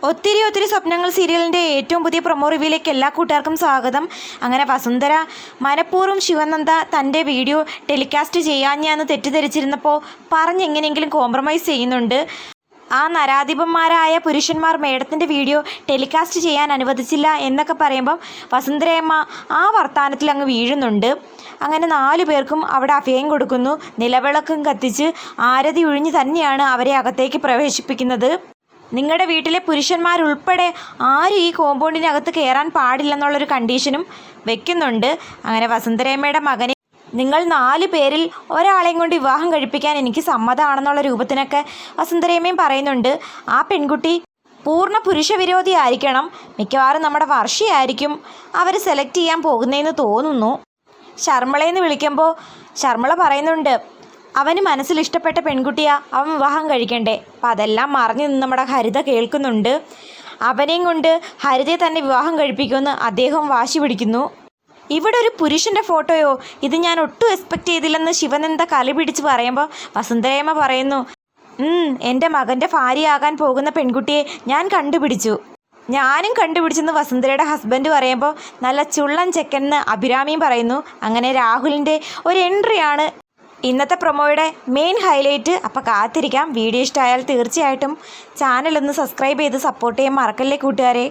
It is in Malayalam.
ഒത്തിരി സ്വപ്നങ്ങൾ സീരിയലിൻ്റെ ഏറ്റവും പുതിയ പ്രൊമോ റിവ്യൂയിലേക്ക് എല്ലാ കൂട്ടുകാർക്കും സ്വാഗതം. അങ്ങനെ വസുന്ധര മനഃപൂർവ്വം ശിവനന്ദ തൻ്റെ വീഡിയോ ടെലികാസ്റ്റ് ചെയ്യാഞ്ഞെന്ന് തെറ്റിദ്ധരിച്ചിരുന്നപ്പോൾ പറഞ്ഞെങ്ങനെയെങ്കിലും കോംപ്രമൈസ് ചെയ്യുന്നുണ്ട്. ആ നരാധിപന്മാരായ പുരുഷന്മാർ മേഡത്തിൻ്റെ വീഡിയോ ടെലികാസ്റ്റ് ചെയ്യാൻ അനുവദിച്ചില്ല എന്നൊക്കെ പറയുമ്പം വസുന്ധരയമ്മ ആ വർത്തമാനത്തിൽ അങ്ങ് വീഴുന്നുണ്ട്. അങ്ങനെ 4 പേർക്കും അവിടെ അഭയം കൊടുക്കുന്നു. നിലവിളക്കും കത്തിച്ച് ആരതി ഒഴിഞ്ഞ് തന്നെയാണ് അവരെ അകത്തേക്ക് പ്രവേശിപ്പിക്കുന്നത്. നിങ്ങളുടെ വീട്ടിലെ പുരുഷന്മാരുൾപ്പെടെ ആരും ഈ കോമ്പൗണ്ടിനകത്ത് കയറാൻ പാടില്ലെന്നുള്ളൊരു കണ്ടീഷനും വെക്കുന്നുണ്ട്. അങ്ങനെ വസുന്ധരയമ്മയുടെ മകനെ നിങ്ങൾ 4 പേരിൽ ഒരാളെയും കൊണ്ട് വിവാഹം കഴിപ്പിക്കാൻ എനിക്ക് സമ്മതമാണെന്നുള്ള രൂപത്തിനൊക്കെ വസുന്ധരയമ്മയും പറയുന്നുണ്ട്. ആ പെൺകുട്ടി പൂർണ്ണ പുരുഷവിരോധി ആയിരിക്കണം. മിക്കവാറും നമ്മുടെ വർഷയായിരിക്കും അവർ സെലക്ട് ചെയ്യാൻ പോകുന്നതെന്ന് തോന്നുന്നു. ശർമ്മളയെന്ന് വിളിക്കുമ്പോൾ ശർമ്മള പറയുന്നുണ്ട്, അവന് മനസ്സിൽ ഇഷ്ടപ്പെട്ട പെൺകുട്ടിയാ അവൻ വിവാഹം കഴിക്കണ്ടേ. അപ്പം അതെല്ലാം മറിഞ്ഞു നിന്ന് നമ്മുടെ ഹരിത കേൾക്കുന്നുണ്ട്. അവനെയും കൊണ്ട് ഹരിതയെ തന്നെ വിവാഹം കഴിപ്പിക്കുമെന്ന് അദ്ദേഹം വാശി പിടിക്കുന്നു. ഇവിടെ ഒരു പുരുഷൻ്റെ ഫോട്ടോയോ, ഇത് ഞാൻ ഒട്ടും എക്സ്പെക്റ്റ് ചെയ്തില്ലെന്ന് ശിവനന്ദ കലി പിടിച്ച് പറയുമ്പോൾ വസുന്ധരയമ്മ പറയുന്നു, എൻ്റെ മകൻ്റെ ഭാര്യയാകാൻ പോകുന്ന പെൺകുട്ടിയെ ഞാൻ കണ്ടുപിടിച്ചു. ഞാനും കണ്ടുപിടിച്ചെന്ന് വസുന്ധരയുടെ ഹസ്ബൻഡ് പറയുമ്പോൾ നല്ല ചുള്ളൻ ചെക്കനെന്ന് അഭിരാമിയും പറയുന്നു. അങ്ങനെ രാഹുലിൻ്റെ ഒരു എൻട്രിയാണ് ഇന്നത്തെ പ്രൊമോയുടെ മെയിൻ ഹൈലൈറ്റ്. അപ്പോൾ കാത്തിരിക്കാം. വീഡിയോ ഇഷ്ടമായാൽ തീർച്ചയായിട്ടും ചാനലൊന്ന് സബ്സ്ക്രൈബ് ചെയ്ത് സപ്പോർട്ട് ചെയ്യാൻ മറക്കല്ലേ കൂട്ടുകാരെ.